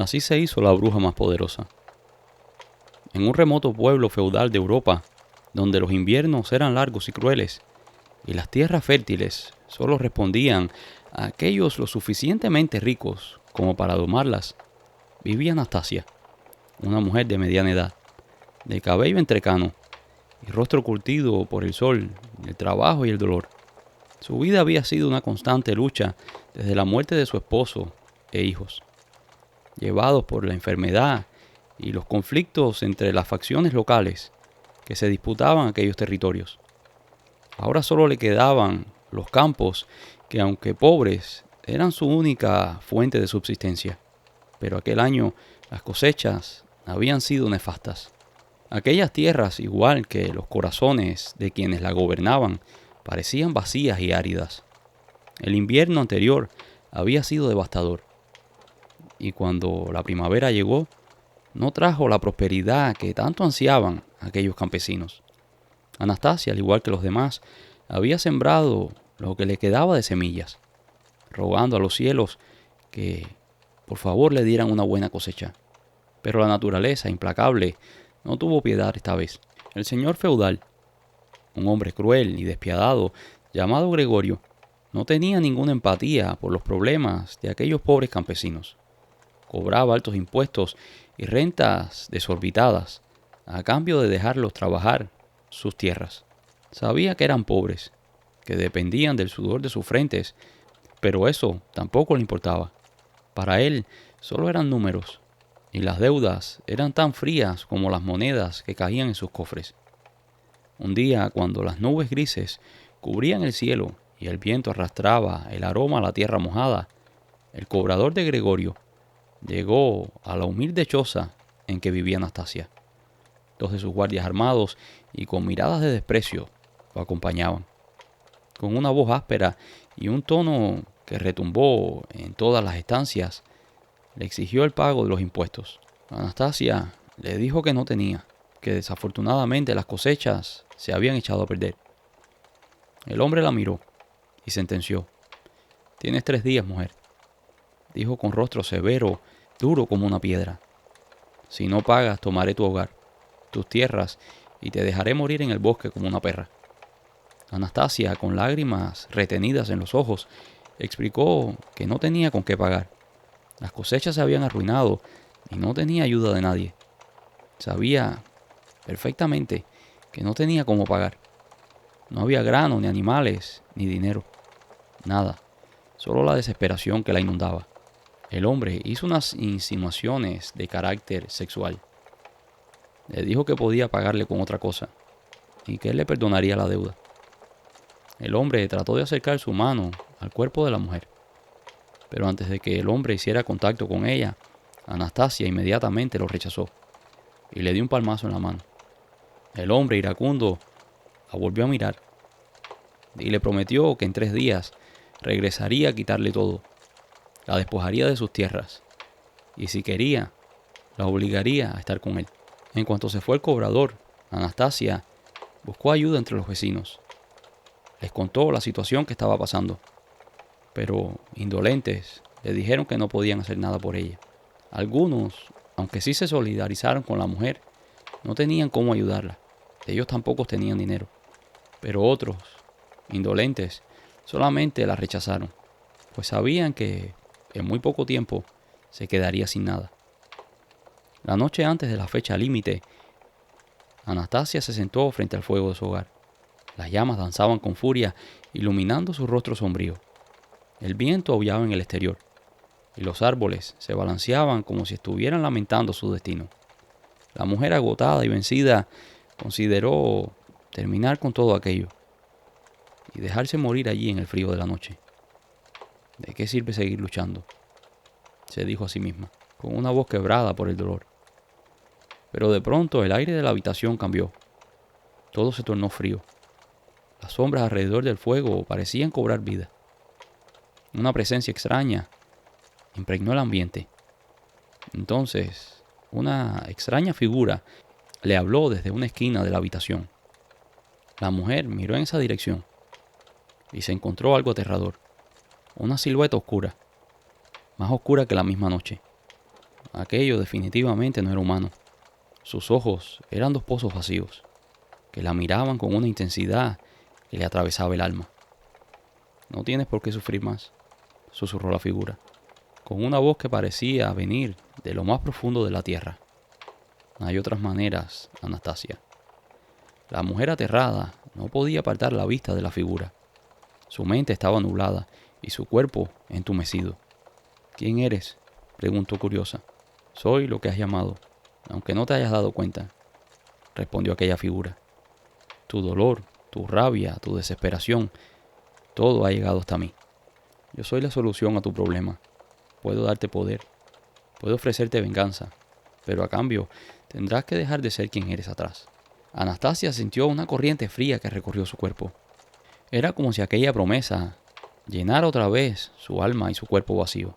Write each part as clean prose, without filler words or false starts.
Así se hizo la bruja más poderosa. En un remoto pueblo feudal de Europa, donde los inviernos eran largos y crueles, y las tierras fértiles solo respondían a aquellos lo suficientemente ricos como para domarlas, vivía Anastasia, una mujer de mediana edad, de cabello entrecano y rostro curtido por el sol, el trabajo y el dolor. Su vida había sido una constante lucha desde la muerte de su esposo e hijos, llevados por la enfermedad y los conflictos entre las facciones locales que se disputaban aquellos territorios. Ahora solo le quedaban los campos que, aunque pobres, eran su única fuente de subsistencia. Pero aquel año las cosechas habían sido nefastas. Aquellas tierras, igual que los corazones de quienes la gobernaban, parecían vacías y áridas. El invierno anterior había sido devastador, y cuando la primavera llegó, no trajo la prosperidad que tanto ansiaban aquellos campesinos. Anastasia, al igual que los demás, había sembrado lo que le quedaba de semillas, rogando a los cielos que por favor le dieran una buena cosecha. Pero la naturaleza, implacable, no tuvo piedad esta vez. El señor feudal, un hombre cruel y despiadado, llamado Gregorio, no tenía ninguna empatía por los problemas de aquellos pobres campesinos. Cobraba altos impuestos y rentas desorbitadas a cambio de dejarlos trabajar sus tierras. Sabía que eran pobres, que dependían del sudor de sus frentes, pero eso tampoco le importaba. Para él solo eran números, y las deudas eran tan frías como las monedas que caían en sus cofres. Un día, cuando las nubes grises cubrían el cielo y el viento arrastraba el aroma a la tierra mojada, el cobrador de Gregorio llegó a la humilde choza en que vivía Anastasia. Dos de sus guardias armados y con miradas de desprecio lo acompañaban. Con una voz áspera y un tono que retumbó en todas las estancias, le exigió el pago de los impuestos. Anastasia le dijo que no tenía, que desafortunadamente las cosechas se habían echado a perder. El hombre la miró y sentenció: «Tienes 3 días, mujer», dijo con rostro severo, duro como una piedra. «Si no pagas, tomaré tu hogar, tus tierras, y te dejaré morir en el bosque como una perra». Anastasia, con lágrimas retenidas en los ojos, explicó que no tenía con qué pagar. Las cosechas se habían arruinado y no tenía ayuda de nadie. Sabía perfectamente que no tenía cómo pagar. No había grano, ni animales, ni dinero. Nada, solo la desesperación que la inundaba. El hombre hizo unas insinuaciones de carácter sexual. Le dijo que podía pagarle con otra cosa y que él le perdonaría la deuda. El hombre trató de acercar su mano al cuerpo de la mujer, pero antes de que el hombre hiciera contacto con ella, Anastasia inmediatamente lo rechazó y le dio un palmazo en la mano. El hombre, iracundo, la volvió a mirar y le prometió que en 3 días regresaría a quitarle todo. La despojaría de sus tierras y, si quería, la obligaría a estar con él. En cuanto se fue el cobrador, Anastasia buscó ayuda entre los vecinos. Les contó la situación que estaba pasando, pero indolentes le dijeron que no podían hacer nada por ella. Algunos, aunque sí se solidarizaron con la mujer, no tenían cómo ayudarla. Ellos tampoco tenían dinero. Pero otros, indolentes, solamente la rechazaron, pues sabían que en muy poco tiempo se quedaría sin nada. La noche antes de la fecha límite, Anastasia se sentó frente al fuego de su hogar. Las llamas danzaban con furia, iluminando su rostro sombrío. El viento aullaba en el exterior, y los árboles se balanceaban como si estuvieran lamentando su destino. La mujer, agotada y vencida, consideró terminar con todo aquello y dejarse morir allí en el frío de la noche. ¿De qué sirve seguir luchando?, se dijo a sí misma, con una voz quebrada por el dolor. Pero de pronto el aire de la habitación cambió. Todo se tornó frío. Las sombras alrededor del fuego parecían cobrar vida. Una presencia extraña impregnó el ambiente. Entonces, una extraña figura le habló desde una esquina de la habitación. La mujer miró en esa dirección y se encontró algo aterrador. Una silueta oscura, más oscura que la misma noche. aquello definitivamente no era humano. Sus ojos eran dos pozos vacíos, que la miraban con una intensidad que le atravesaba el alma. No tienes por qué sufrir más, susurró la figura, con una voz que parecía venir de lo más profundo de la tierra. Hay otras maneras, Anastasia. La mujer aterrada no podía apartar la vista de la figura. Su mente estaba nublada y su cuerpo entumecido. ¿Quién eres?, preguntó curiosa. Soy lo que has llamado, aunque no te hayas dado cuenta, respondió aquella figura. Tu dolor, tu rabia, tu desesperación, todo ha llegado hasta mí. Yo soy la solución a tu problema. Puedo darte poder, puedo ofrecerte venganza, pero a cambio tendrás que dejar de ser quien eres atrás. Anastasia sintió una corriente fría que recorrió su cuerpo. Era como si aquella promesa llenara otra vez su alma y su cuerpo vacío.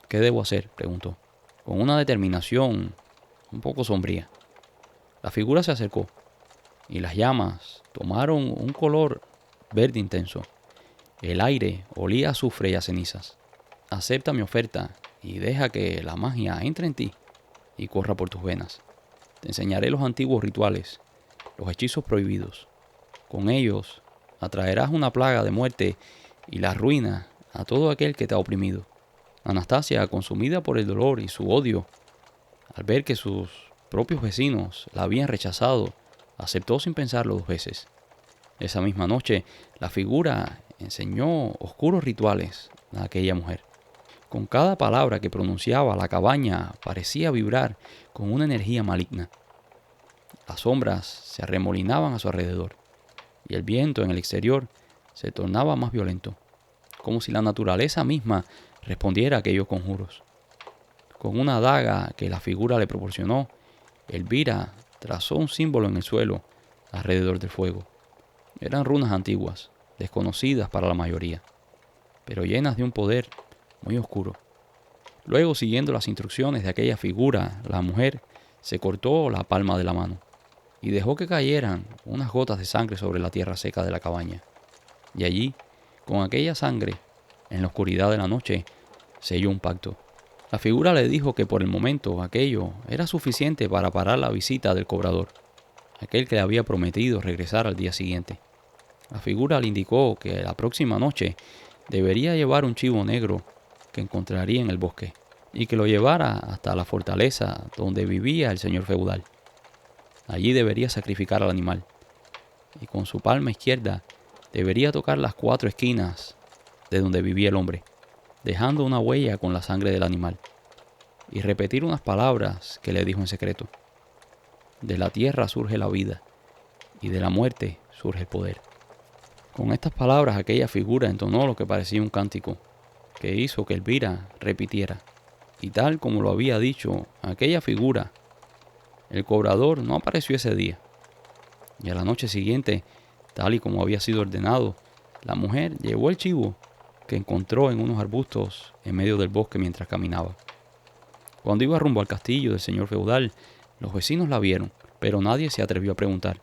¿Qué debo hacer?, preguntó, con una determinación un poco sombría. La figura se acercó y las llamas tomaron un color verde intenso. El aire olía a azufre y a cenizas. Acepta mi oferta y deja que la magia entre en ti y corra por tus venas. Te enseñaré los antiguos rituales, los hechizos prohibidos. Con ellos atraerás una plaga de muerte y la ruina a todo aquel que te ha oprimido. Anastasia, consumida por el dolor y su odio, al ver que sus propios vecinos la habían rechazado, aceptó sin pensarlo dos veces. Esa misma noche, la figura enseñó oscuros rituales a aquella mujer. Con cada palabra que pronunciaba, la cabaña parecía vibrar con una energía maligna. Las sombras se arremolinaban a su alrededor y el viento en el exterior se tornaba más violento, como si la naturaleza misma respondiera a aquellos conjuros. Con una daga que la figura le proporcionó, Elvira trazó un símbolo en el suelo alrededor del fuego. Eran runas antiguas, desconocidas para la mayoría, pero llenas de un poder muy oscuro. Luego, siguiendo las instrucciones de aquella figura, la mujer se cortó la palma de la mano y dejó que cayeran unas gotas de sangre sobre la tierra seca de la cabaña. Y allí, con aquella sangre, en la oscuridad de la noche, selló un pacto. La figura le dijo que por el momento aquello era suficiente para parar la visita del cobrador, aquel que le había prometido regresar al día siguiente. La figura le indicó que la próxima noche debería llevar un chivo negro que encontraría en el bosque y que lo llevara hasta la fortaleza donde vivía el señor feudal. Allí debería sacrificar al animal y con su palma izquierda debería tocar las 4 esquinas de donde vivía el hombre, dejando una huella con la sangre del animal, y repetir unas palabras que le dijo en secreto. De la tierra surge la vida, y de la muerte surge el poder. Con estas palabras aquella figura entonó lo que parecía un cántico, que hizo que Elvira repitiera. Y tal como lo había dicho aquella figura, el cobrador no apareció ese día. Y a la noche siguiente, tal y como había sido ordenado, la mujer llevó el chivo que encontró en unos arbustos en medio del bosque mientras caminaba. Cuando iba rumbo al castillo del señor feudal, los vecinos la vieron, pero nadie se atrevió a preguntar.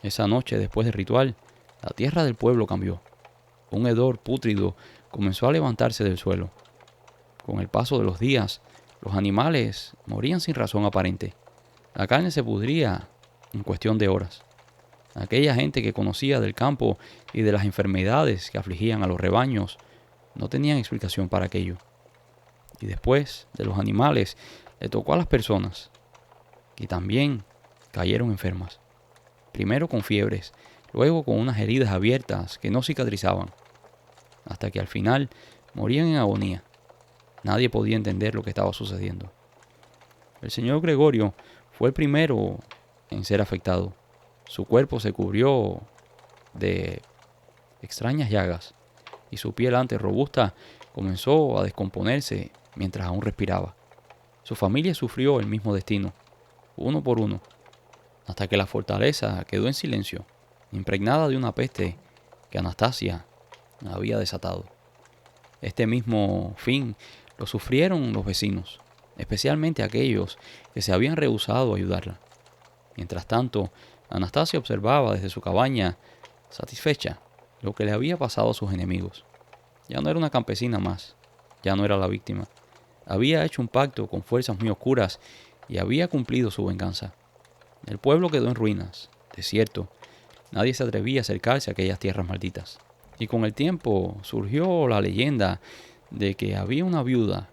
Esa noche, después del ritual, la tierra del pueblo cambió. Un hedor pútrido comenzó a levantarse del suelo. Con el paso de los días, los animales morían sin razón aparente. La carne se pudría en cuestión de horas. Aquella gente que conocía del campo y de las enfermedades que afligían a los rebaños no tenían explicación para aquello. Y después de los animales le tocó a las personas, y también cayeron enfermas. Primero con fiebres, luego con unas heridas abiertas que no cicatrizaban, hasta que al final morían en agonía. Nadie podía entender lo que estaba sucediendo. El señor Gregorio fue el primero en ser afectado. Su cuerpo se cubrió de extrañas llagas y su piel antes robusta comenzó a descomponerse mientras aún respiraba. Su familia sufrió el mismo destino, uno por uno, hasta que la fortaleza quedó en silencio, impregnada de una peste que Anastasia había desatado. Este mismo fin lo sufrieron los vecinos, especialmente aquellos que se habían rehusado a ayudarla. Mientras tanto, Anastasia observaba desde su cabaña, satisfecha, lo que le había pasado a sus enemigos. Ya no era una campesina más, ya no era la víctima. Había hecho un pacto con fuerzas muy oscuras y había cumplido su venganza. El pueblo quedó en ruinas, desierto. Nadie se atrevía a acercarse a aquellas tierras malditas. Y con el tiempo surgió la leyenda de que había una viuda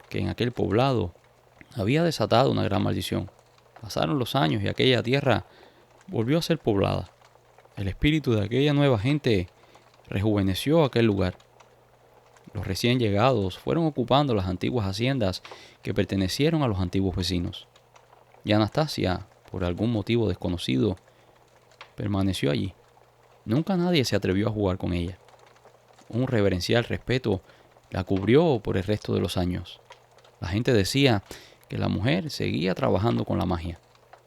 que en aquel poblado había desatado una gran maldición. Pasaron los años y aquella tierra volvió a ser poblada. El espíritu de aquella nueva gente rejuveneció aquel lugar. Los recién llegados fueron ocupando las antiguas haciendas que pertenecieron a los antiguos vecinos. Y Anastasia, por algún motivo desconocido, permaneció allí. Nunca nadie se atrevió a jugar con ella. Un reverencial respeto la cubrió por el resto de los años. La gente decía que la mujer seguía trabajando con la magia.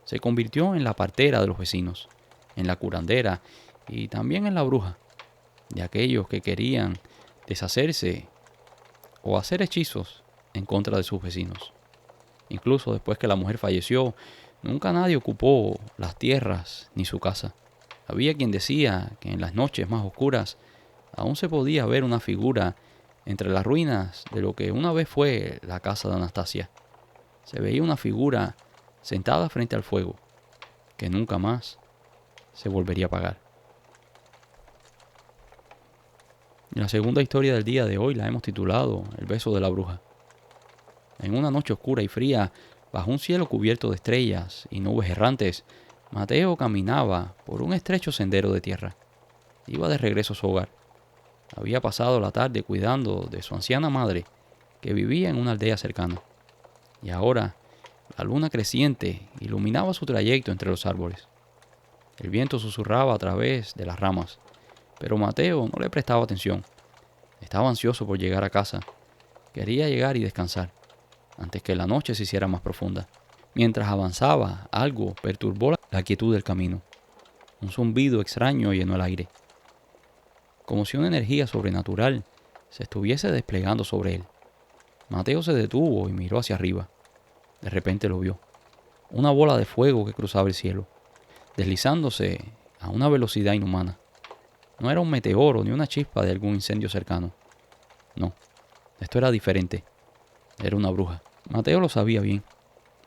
Se convirtió en la partera de los vecinos, en la curandera y también en la bruja de aquellos que querían deshacerse o hacer hechizos en contra de sus vecinos. Incluso después que la mujer falleció, nunca nadie ocupó las tierras ni su casa. Había quien decía que en las noches más oscuras aún se podía ver una figura entre las ruinas de lo que una vez fue la casa de Anastasia. Se veía una figura sentada frente al fuego, que nunca más se volvería a apagar. La segunda historia del día de hoy la hemos titulado El beso de la bruja. En una noche oscura y fría, bajo un cielo cubierto de estrellas y nubes errantes, Mateo caminaba por un estrecho sendero de tierra. Iba de regreso a su hogar. Había pasado la tarde cuidando de su anciana madre, que vivía en una aldea cercana. Y ahora, la luna creciente iluminaba su trayecto entre los árboles. El viento susurraba a través de las ramas, pero Mateo no le prestaba atención. Estaba ansioso por llegar a casa. Quería llegar y descansar, antes que la noche se hiciera más profunda. Mientras avanzaba, algo perturbó la quietud del camino. Un zumbido extraño llenó el aire, como si una energía sobrenatural se estuviese desplegando sobre él. Mateo se detuvo y miró hacia arriba. De repente lo vio. Una bola de fuego que cruzaba el cielo, deslizándose a una velocidad inhumana. No era un meteoro ni una chispa de algún incendio cercano. No, esto era diferente. Era una bruja. Mateo lo sabía bien,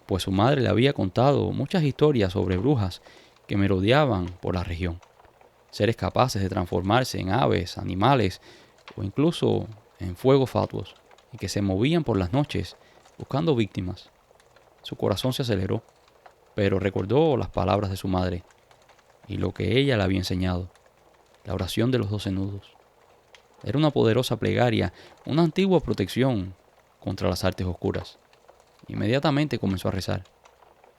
pues su madre le había contado muchas historias sobre brujas que merodeaban por la región. Seres capaces de transformarse en aves, animales o incluso en fuegos fatuos, y que se movían por las noches buscando víctimas. Su corazón se aceleró, pero recordó las palabras de su madre y lo que ella le había enseñado, la oración de los 12 nudos. Era una poderosa plegaria, una antigua protección contra las artes oscuras. Inmediatamente comenzó a rezar.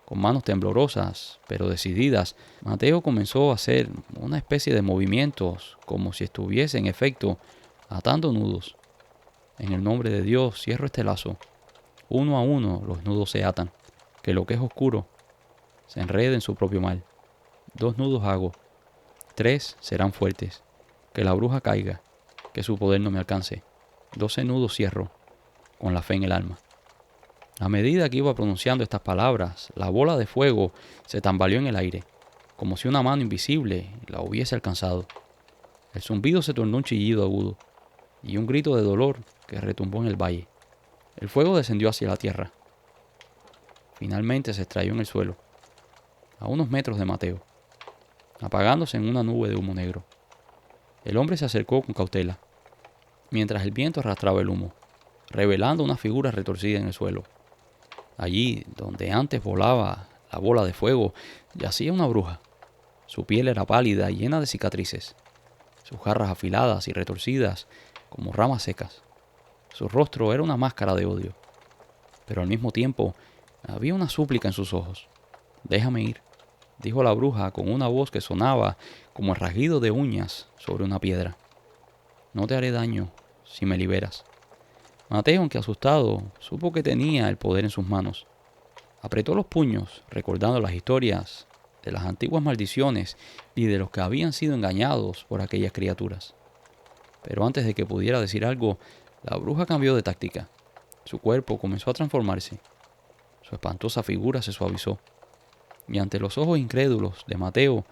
Con manos temblorosas, pero decididas, Mateo comenzó a hacer una especie de movimientos, como si estuviese en efecto atando nudos. En el nombre de Dios cierro este lazo. Uno a uno los nudos se atan. Que lo que es oscuro se enrede en su propio mal. 2 nudos hago. 3 serán fuertes. Que la bruja caiga. Que su poder no me alcance. 12 nudos cierro, con la fe en el alma. A medida que iba pronunciando estas palabras, la bola de fuego se tambaleó en el aire, como si una mano invisible la hubiese alcanzado. El zumbido se tornó un chillido agudo, y un grito de dolor que retumbó en el valle. El fuego descendió hacia la tierra. Finalmente se estrelló en el suelo, a unos metros de Mateo, apagándose en una nube de humo negro. El hombre se acercó con cautela, mientras el viento arrastraba el humo, revelando una figura retorcida en el suelo. Allí, donde antes volaba la bola de fuego, yacía una bruja. Su piel era pálida y llena de cicatrices, sus garras afiladas y retorcidas como ramas secas. Su rostro era una máscara de odio, pero al mismo tiempo había una súplica en sus ojos. «Déjame ir», dijo la bruja con una voz que sonaba como el rasguido de uñas sobre una piedra. «No te haré daño si me liberas». Mateo, aunque asustado, supo que tenía el poder en sus manos. Apretó los puños, recordando las historias de las antiguas maldiciones y de los que habían sido engañados por aquellas criaturas. Pero antes de que pudiera decir algo, la bruja cambió de táctica. Su cuerpo comenzó a transformarse. Su espantosa figura se suavizó. Y ante los ojos incrédulos de Mateo,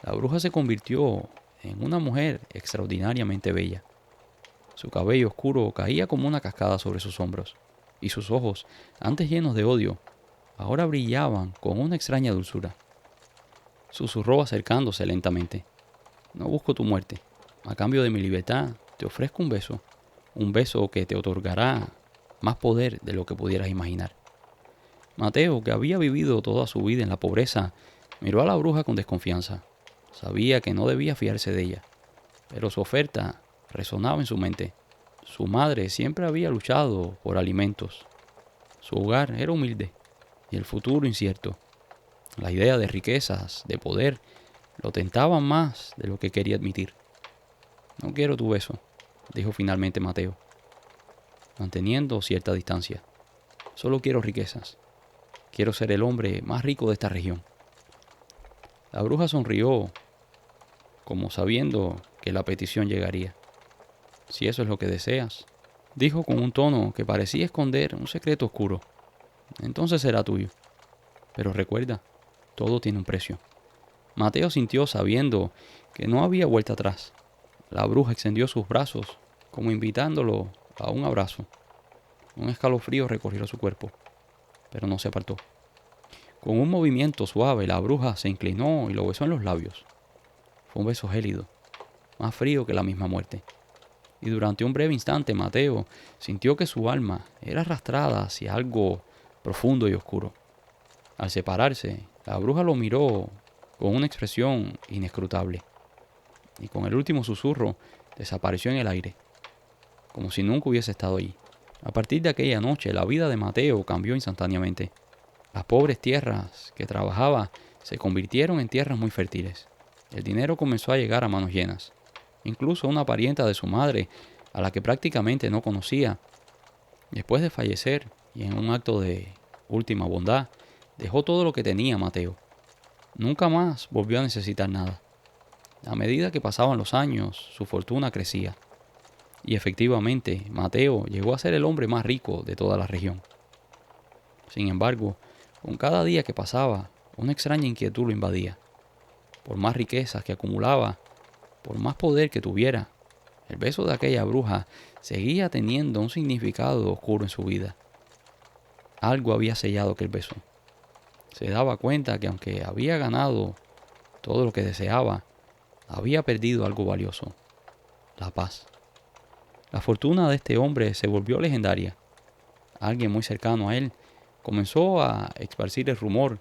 la bruja se convirtió en una mujer extraordinariamente bella. Su cabello oscuro caía como una cascada sobre sus hombros. y sus ojos, antes llenos de odio, ahora brillaban con una extraña dulzura. Susurró acercándose lentamente. No busco tu muerte. A cambio de mi libertad, te ofrezco un beso que te otorgará más poder de lo que pudieras imaginar. Mateo, que había vivido toda su vida en la pobreza, miró a la bruja con desconfianza. Sabía que no debía fiarse de ella, pero su oferta resonaba en su mente. Su madre siempre había luchado por alimentos. Su hogar era humilde y el futuro incierto. La idea de riquezas, de poder, lo tentaba más de lo que quería admitir. No quiero tu beso, dijo finalmente Mateo, manteniendo cierta distancia. Solo quiero riquezas. Quiero ser el hombre más rico de esta región. La bruja sonrió, como sabiendo que la petición llegaría. Si eso es lo que deseas, dijo con un tono que parecía esconder un secreto oscuro, entonces será tuyo. Pero recuerda, todo tiene un precio. Mateo sintió sabiendo que no había vuelta atrás. La bruja extendió sus brazos, como invitándolo a un abrazo. Un escalofrío recorrió su cuerpo, pero no se apartó. Con un movimiento suave, la bruja se inclinó y lo besó en los labios. Fue un beso gélido, más frío que la misma muerte. Y durante un breve instante, Mateo sintió que su alma era arrastrada hacia algo profundo y oscuro. Al separarse, la bruja lo miró con una expresión inescrutable, y con el último susurro desapareció en el aire, como si nunca hubiese estado allí. A partir de aquella noche, la vida de Mateo cambió instantáneamente. Las pobres tierras que trabajaba se convirtieron en tierras muy fértiles. El dinero comenzó a llegar a manos llenas. Incluso una parienta de su madre, a la que prácticamente no conocía, después de fallecer y en un acto de última bondad, dejó todo lo que tenía Mateo. Nunca más volvió a necesitar nada. A medida que pasaban los años, su fortuna crecía. Y efectivamente, Mateo llegó a ser el hombre más rico de toda la región. Sin embargo, con cada día que pasaba, una extraña inquietud lo invadía. Por más riquezas que acumulaba, por más poder que tuviera, el beso de aquella bruja seguía teniendo un significado oscuro en su vida. Algo había sellado aquel beso. Se daba cuenta que aunque había ganado todo lo que deseaba, había perdido algo valioso: la paz. La fortuna de este hombre se volvió legendaria. Alguien muy cercano a él comenzó a esparcir el rumor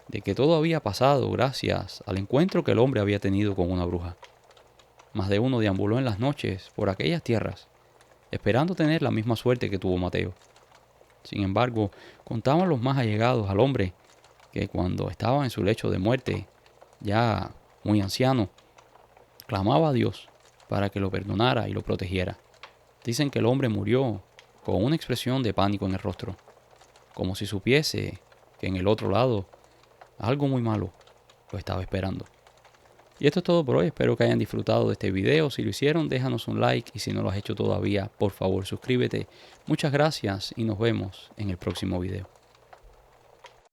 de que todo había pasado gracias al encuentro que el hombre había tenido con una bruja. Más de uno deambuló en las noches por aquellas tierras, esperando tener la misma suerte que tuvo Mateo. Sin embargo, contaban los más allegados al hombre que cuando estaba en su lecho de muerte, ya muy anciano, clamaba a Dios para que lo perdonara y lo protegiera. Dicen que el hombre murió con una expresión de pánico en el rostro, como si supiese que en el otro lado algo muy malo lo estaba esperando. Y esto es todo por hoy. Espero que hayan disfrutado de este video. Si lo hicieron, déjanos un like, y si no lo has hecho todavía, por favor suscríbete. Muchas gracias y nos vemos en el próximo video.